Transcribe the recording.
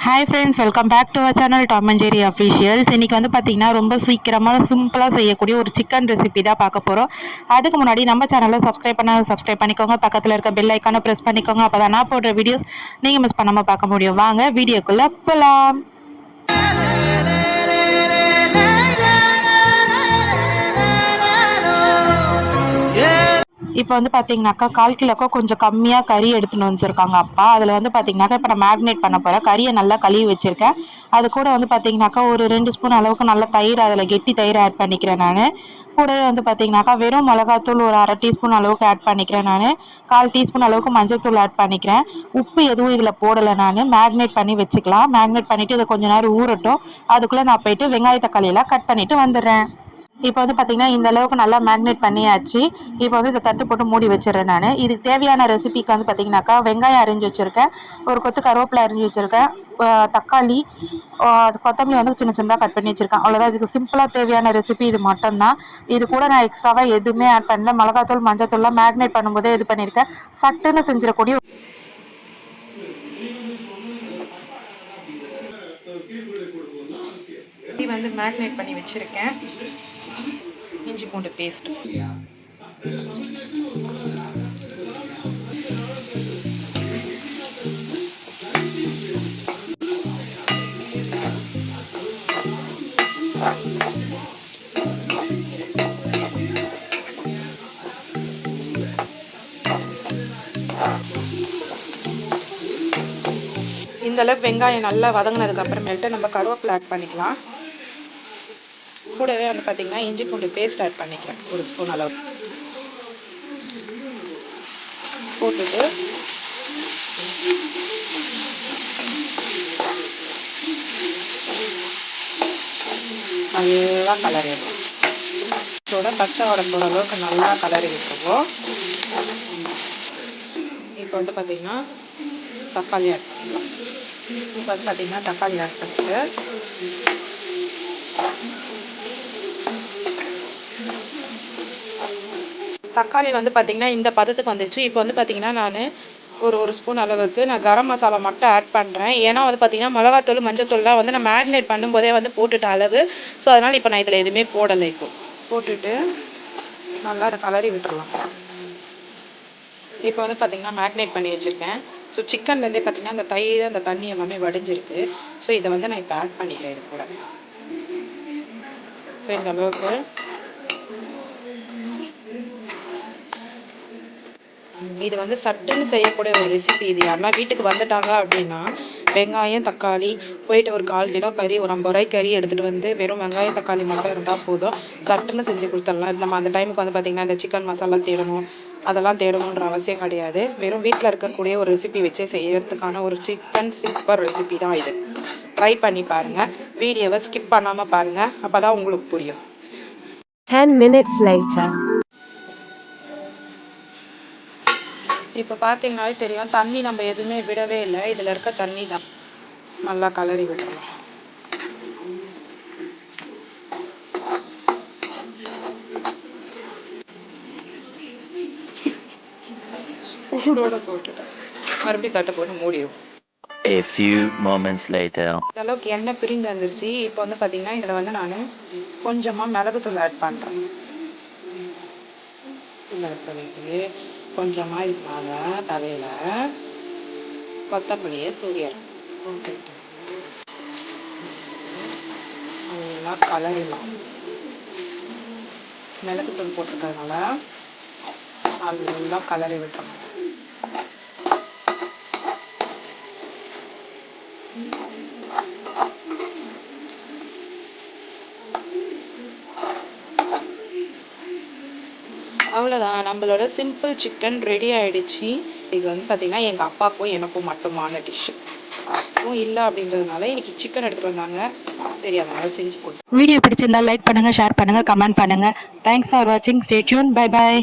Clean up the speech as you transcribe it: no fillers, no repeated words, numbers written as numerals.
Hi friends, welcome back to our channel Tom and Jerry officials. இன்றைக்கி வந்து பார்த்திங்கன்னா ரொம்ப சீக்கிரமாக சிம்பிளாக செய்யக்கூடிய ஒரு சிக்கன் ரெசிபி தான் பார்க்க போகிறோம். அதுக்கு முன்னாடி நம்ம சேனலை சப்ஸ்கிரைப் பண்ணிக்கோங்க. பக்கத்தில் இருக்க பெல் ஐக்கானை ப்ரெஸ் பண்ணிக்கோங்க. அப்போ தான் நான் போடுற வீடியோஸ் நீங்கள் மிஸ் பண்ணாமல் பார்க்க முடியும். வாங்க வீடியோக்குள்ளே போகலாம். இப்போ வந்து பார்த்தீங்கன்னாக்கா 1/4 கிலோக்கோ கொஞ்சம் கம்மியாக கறி எடுத்துன்னு வந்துருக்காங்க அப்பா. அதில் வந்து பார்த்தீங்கன்னாக்கா இப்போ நான் மேக்னேட் பண்ண போகிறேன். கறியை நல்லா கழுவி வச்சுருக்கேன். அது கூட வந்து பார்த்தீங்கன்னாக்கா ஒரு 2 ஸ்பூன் அளவுக்கு நல்ல தயிர், அதில் கெட்டி தயிர் ஆட் பண்ணிக்கிறேன் நான். கூடவே வந்து பார்த்தீங்கன்னாக்கா வெறும் மிளகாத்தூள் ஒரு 1/2 டீஸ்பூன் அளவுக்கு ஆட் பண்ணிக்கிறேன் நான். 1/4 டீஸ்பூன் அளவுக்கு மஞ்சள்தூள் ஆட் பண்ணிக்கிறேன். உப்பு எதுவும் இதில் போடலை நான். மேக்னேட் பண்ணி வச்சுக்கலாம். மேக்னேட் பண்ணிவிட்டு இதை கொஞ்சம் நேரம் ஊறட்டும். அதுக்குள்ளே நான் போயிட்டு வெங்காய தக்காளியெல்லாம் கட் பண்ணிவிட்டு வந்துடுறேன். இப்போ வந்து பார்த்தீங்கன்னா இந்த அளவுக்கு நல்லா மேக்னேட் பண்ணியாச்சு. இப்போ வந்து இதை தட்டு போட்டு மூடி வச்சிடுறேன் நான். இதுக்கு தேவையான ரெசிபிக்கு வந்து பார்த்தீங்கன்னாக்கா வெங்காயம் அரிஞ்சு வச்சுருக்கேன், ஒரு கொத்து கருவேப்பிலை அரிஞ்சு வச்சுருக்கேன், தக்காளி, கொத்தமல்லி வந்து சின்ன சின்னதாக கட் பண்ணி வச்சுருக்கேன். அவ்வளோதான். இதுக்கு சிம்பிளாக தேவையான ரெசிபி இது மட்டும்தான். இது கூட நான் எக்ஸ்ட்ராவாக எதுவுமே ஆட் பண்ணல. மிளகாத்தூள் மஞ்சத்தூள்லாம் மேக்னேட் பண்ணும்போதே இது பண்ணியிருக்கேன். சட்டுன்னு செஞ்சிடக்கூடிய வந்து மேக்னேட் பண்ணி வச்சுருக்கேன். இஞ்சி பூண்டு பேஸ்ட், இந்த அளவுக்கு வெங்காயம் நல்லா வதங்கினதுக்கு அப்புறமேட்டு நம்ம கருவேப்பிலை ஆட் பண்ணிக்கலாம். கூடவே வந்து பார்த்தீங்கன்னா இஞ்சி பூண்டு பேஸ்ட் ஆட் பண்ணிக்கிறேன், ஒரு ஸ்பூன் அளவு போட்டுட்டு நல்லா கலரிடுவோம். இதோட பச்சை வாடை போகிற அளவுக்கு நல்லா கலரி விட்டுருவோம். இப்போ வந்து பார்த்தீங்கன்னா தக்காளி ஆட் பண்ணிக்கலாம். இப்போ வந்து பார்த்தீங்கன்னா தக்காளி ஆட் பண்ணிட்டு தக்காளி வந்து பார்த்திங்கன்னா இந்த பதத்துக்கு வந்துடுச்சு. இப்போ வந்து பார்த்திங்கன்னா நான் ஒரு ஸ்பூன் அளவுக்கு நான் கரம் மசாலா மட்டும் ஆட் பண்ணுறேன். ஏன்னா வந்து பார்த்திங்கன்னா மிளகாத்தூள் மஞ்சத்தூள்லாம் வந்து நான் மேரினேட் பண்ணும்போதே வந்து போட்டுட்ட அளவு. ஸோ அதனால் இப்போ நான் இதில் எதுவுமே போடலை. இப்போ போட்டுட்டு நல்லா அதை கலரி விட்டுடலாம். இப்போ வந்து பார்த்திங்கன்னா மேக்னேட் பண்ணி வச்சுருக்கேன். ஸோ சிக்கன்லேருந்தே பார்த்திங்கன்னா அந்த தயிர் அந்த தண்ணி எல்லாமே வடிஞ்சிருக்கு. ஸோ இதை வந்து நான் இப்போ ஆட் பண்ணிக்கிறேன். இது கூட இந்த அளவுக்கு இது வந்து சட்டுன்னு செய்யக்கூடிய ஒரு ரெசிபி. இது யாருன்னா வீட்டுக்கு வந்துட்டாங்க அப்படின்னா வெங்காயம் தக்காளி போயிட்டு ஒரு 1/4 கிலோ கறி, ஒரு 50 ரூபாய்க்கு கறி எடுத்துகிட்டு வந்து வெறும் வெங்காயம் தக்காளி மட்டும் இருந்தால் போதும், சட்டுன்னு செஞ்சு கொடுத்துடலாம். நம்ம அந்த டைமுக்கு வந்து பார்த்திங்கன்னா இந்த சிக்கன் மசாலா தேடணும், அதெல்லாம் தேடணுன்ற அவசியம் கிடையாது. வெறும் வீட்டில் இருக்கக்கூடிய ஒரு ரெசிபி வச்சு செய்யறதுக்கான ஒரு சிக்கன் சூப்பர் ரெசிபி தான் இது. ட்ரை பண்ணி பாருங்கள். வீடியோவை ஸ்கிப் பண்ணாமல் பாருங்கள், அப்போ தான் உங்களுக்கு புரியும். 10 minutes later. இப்போ பார்த்தீங்கன்னாலே தெரியும், தண்ணி நம்ம எதுவுமே விடவே இல்லை. இதில் இருக்க தண்ணி தான். நல்லா கலரி விட்டுறலாம். சூடோட போட்டுட்டேன். மறுபடியும் தட்டை போட்டு மூடிடும். A few moments later. இந்த அளவுக்கு எண்ணெய் பிரிஞ்சு வந்துருச்சு. இப்போ வந்து பார்த்தீங்கன்னா இதில் வந்து நான் கொஞ்சமாக மிளகுத்தூள் ஆட் பண்ணுறேன். ஆட் பண்ணிட்டு கொஞ்சமாக இருப்பாங்க தலையில் கொத்தமல்லியை தூவிடுறேன். நல்லா கலரிடலாம். மிளகுத்தூள் போட்டிருக்கிறதுனால நல்லா கலரி விட்டுறோம். அவ்வளோதான், நம்மளோட சிம்பிள் சிக்கன் ரெடி ஆகிடுச்சு. இது வந்து பார்த்திங்கன்னா எங்கள் அப்பாவுக்கும் எனக்கும் மட்டுமான டிஷ்ஷு. அதுவும் இல்லை அப்படின்றதுனால இன்னைக்கு சிக்கன் எடுத்துகிட்டு வந்தாங்க, தெரியாதனால செஞ்சு கொடுத்தேன். வீடியோ பிடிச்சிருந்தா லைக் பண்ணுங்கள், ஷேர் பண்ணுங்கள், கமெண்ட் பண்ணுங்கள். தேங்க்ஸ் ஃபார் வாட்சிங். Stay tune. Bye bye.